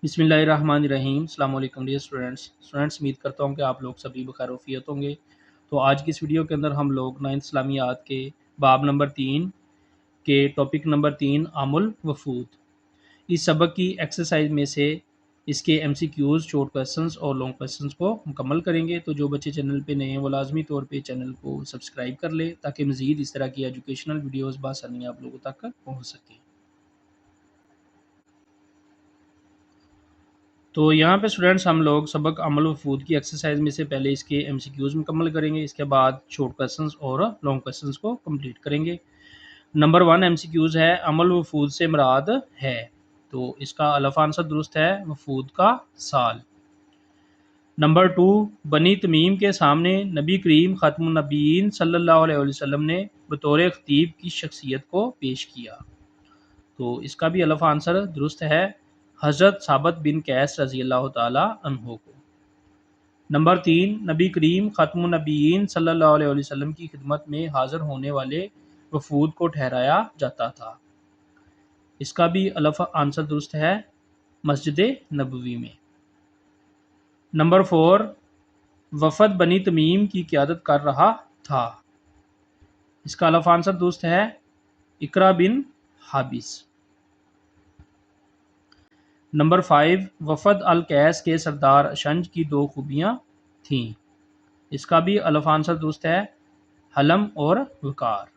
बिस्मिल्लाहिर्रहमानिर्रहीम। अस्सलाम वालेकुम डियर स्टूडेंट्स, उम्मीद करता हूँ कि आप लोग सभी बखैर वफ़ियत होंगे। तो आज की इस वीडियो के अंदर हम लोग 9th इस्लामियात के बाब नंबर 3 के टॉपिक नंबर 3 आमुल वफूद, इस सबक की एक्सरसाइज में से इसके MCQs, शॉर्ट क्वेश्चंस और लॉन्ग क्वेश्चंस को मुकम्मल करेंगे। तो जो बच्चे चैनल पे नए हैं वो लाजमी तौर पे चैनल को सब्सक्राइब कर ले ताकि मज़ीद इस तरह की एजुकेशनल वीडियोज़ बआसानी आप लोगों तक पहुँच सकें। तो यहाँ पे स्टूडेंट्स हम लोग सबक अमल वफूद की एक्सरसाइज में से पहले इसके MCQs मुकम्मल करेंगे, इसके बाद शॉर्ट क्वेश्चंस और लॉन्ग क्वेश्चंस को कंप्लीट करेंगे। नंबर 1 MCQs है, अमल वफूद से मुराद है। तो इसका अलफ आंसर दुरुस्त है, वफूद का साल। नंबर 2, बनी तमीम के सामने नबी करीम ख़ातमुन नबीयीन सल्लल्लाहु अलैहि वसल्लम ने बतौर ख़तीब की शख्सियत को पेश किया। तो इसका भी अलफ आंसर दुरुस्त है, हज़रत साबित बिन कैस रज़ी अल्लाह ताला अन्हो को। नंबर 3, नबी करीम ख़ातमुन नबीयीन सल्लल्लाहु अलैहि वसल्लम की खिदमत में हाज़िर होने वाले वफूद को ठहराया जाता था। इसका भी अलफ आंसर दुरुस्त है, मस्जिद नबवी में। नंबर 4, वफ़द बनी तमीम की क़यादत कर रहा था। इसका अलफ आंसर दुरुस्त है, इकरा बिन हाबिस। नंबर 5, वफ़द अल कैस के सरदार अशंज की 2 खूबियाँ थीं। इसका भी अलफ आंसर दुरुस्त है, हलम और वकार।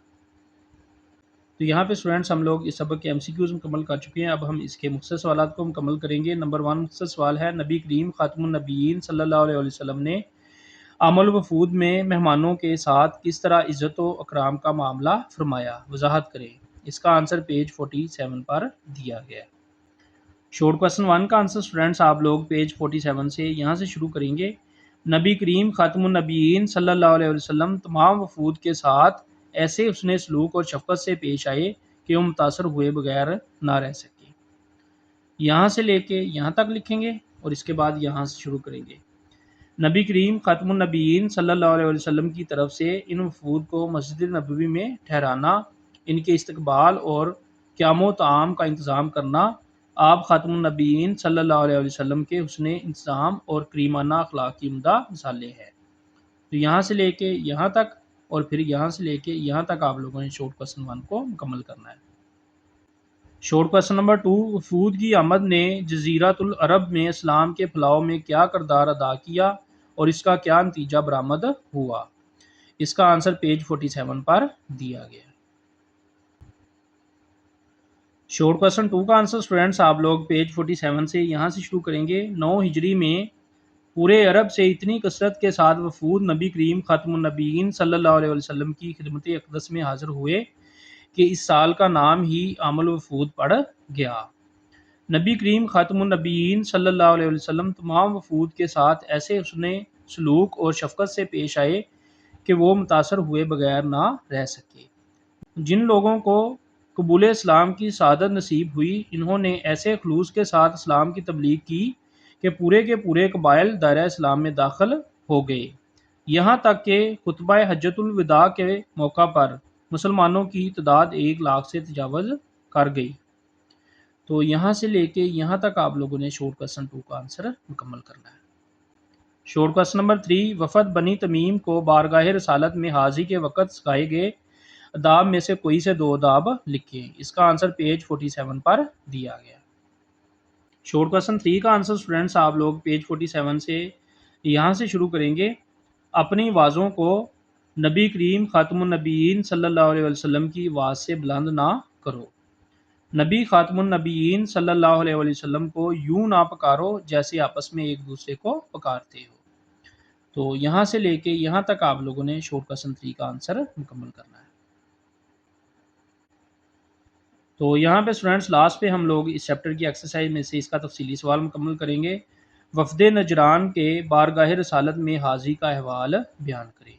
तो यहाँ पे स्टूडेंट्स हम लोग इस सबक के MCQs मुकम्मल कर चुके हैं। अब हम इसके मुख्तसर सवालात को मुकम्मल करेंगे। नंबर 1 मुख्तसर सवाल है, नबी करीम ख़ातमुन नबीयीन सल्लल्लाहु अलैहि वसल्लम ने अमल वफूद में मेहमानों के साथ किस तरह इज़्ज़त व इकराम का मामला फरमाया, वजाहत करें। इसका आंसर पेज 47 पर दिया गया है। शॉर्ट क्वेश्चन 1 का आंसर स्टूडेंट्स आप लोग पेज 47 से यहाँ से शुरू करेंगे। नबी करीम ख़ातमुन नबीयीन सल्लल्लाहु अलैहि वसल्लम तमाम वफूद के साथ ऐसे हुस्न सलूक और शफ़क़त से पेश आए कि वो मुतासर हुए बगैर ना रह सके। यहाँ से लेके यहाँ तक लिखेंगे और इसके बाद यहाँ से शुरू करेंगे। नबी करीम ख़ातमुन नबीयीन सल्लल्लाहु अलैहि वसल्लम की तरफ से इन वफूद को मस्जिद नबवी में ठहराना, इनके इस्तकबाल और क़याम ताम का इंतज़ाम करना आप ख़ातमुन नबीयीन सल्लल्लाहु अलैहि वसल्लम के हुस्न इंतज़ाम और करीमाना अखलाक की उम्दा मिसालें हैं। तो यहाँ से लेके यहाँ तक और फिर यहाँ से लेके यहाँ तक आप लोगों ने शॉर्ट क्वेश्चन 1 को मुकम्मल करना है। शॉर्ट क्वेश्चन नंबर 2, वफूद की आमद ने जज़ीरतुल अरब में इस्लाम के फैलाव में क्या किरदार अदा किया और इसका क्या नतीजा बरामद हुआ। इसका आंसर पेज 47 पर दिया गया है। शॉर्ट क्वेश्चन 2 का आंसर स्टूडेंट्स आप लोग पेज 47 से यहाँ से शुरू करेंगे। 9 हिजरी में पूरे अरब से इतनी कसरत के साथ वफूद नबी करीम ख़ातमुन नबीयीन सल्लल्लाहु अलैहि वसल्लम की खिदमत अक़दस में हाज़िर हुए कि इस साल का नाम ही आमुल वफूद पड़ गया। नबी करीम ख़ातमुन नबीयीन सल्लल्लाहु अलैहि वसल्लम तमाम वफूद के साथ ऐसे हुस्न सलूक और शफ़क़त से पेश आए कि वो मुतासर हुए बगैर ना रह सके। जिन लोगों को कबूल इस्लाम की सआदत नसीब हुई, इन्होंने ऐसे खलूस के साथ इस्लाम की तबलीग की कि पूरे के पूरे कबाइल दायरा इस्लाम में दाखिल हो गए। यहाँ तक कि खुतबा हज्जतुल विदा के मौका पर मुसलमानों की तादाद 1 लाख से तजावज़ कर गई। तो यहाँ से लेके यहाँ तक आप लोगों ने शॉर्ट क्वेश्चन 2 का आंसर मुकम्मल करना है। शॉर्ट क्वेश्चन नंबर 3, वफ़द बनी तमीम को बारगाह रसालत में हाज़िरी के वक़्त सिखाए गए अदाब में से कोई से 2 अदाब लिखें। इसका आंसर पेज 47 पर दिया गया। शॉर्ट क्वेश्चन 3 का आंसर स्टूडेंट्स आप लोग पेज 47 से यहाँ से शुरू करेंगे। अपनी आवाज़ों को नबी करीम ख़ातमुन नबीयीन सल्लल्लाहु अलैहि वसल्लम की आवाज़ से बुलंद ना करो। नबी ख़ातमुन नबीयीन सल्लल्लाहु अलैहि वसल्लम को यूँ ना पुकारो जैसे आपस में एक दूसरे को पुकारते हो। तो यहाँ से लेके यहाँ तक आप लोगों ने शॉर्ट क्वेश्चन 3 का आंसर मुकम्मल करना है। तो यहाँ पे स्टूडेंट्स लास्ट पे हम लोग इस चैप्टर की एक्सरसाइज में से इसका तफसीली सवाल मुकम्मल करेंगे। वफ़द नजरान के बारगाह रसालत में हाज़िरी का अहवाल बयान करें।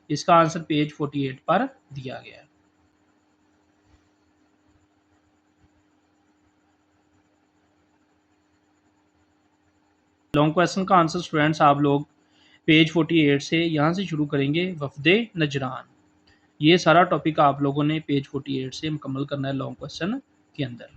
इसका आंसर पेज 48 पर दिया गया है। लॉन्ग क्वेश्चन का आंसर स्टूडेंट्स आप लोग पेज 48 से यहाँ से शुरू करेंगे। वफ़द नजरान, ये सारा टॉपिक आप लोगों ने पेज 48 से मुकम्मल करना है लॉन्ग क्वेश्चन के अंदर।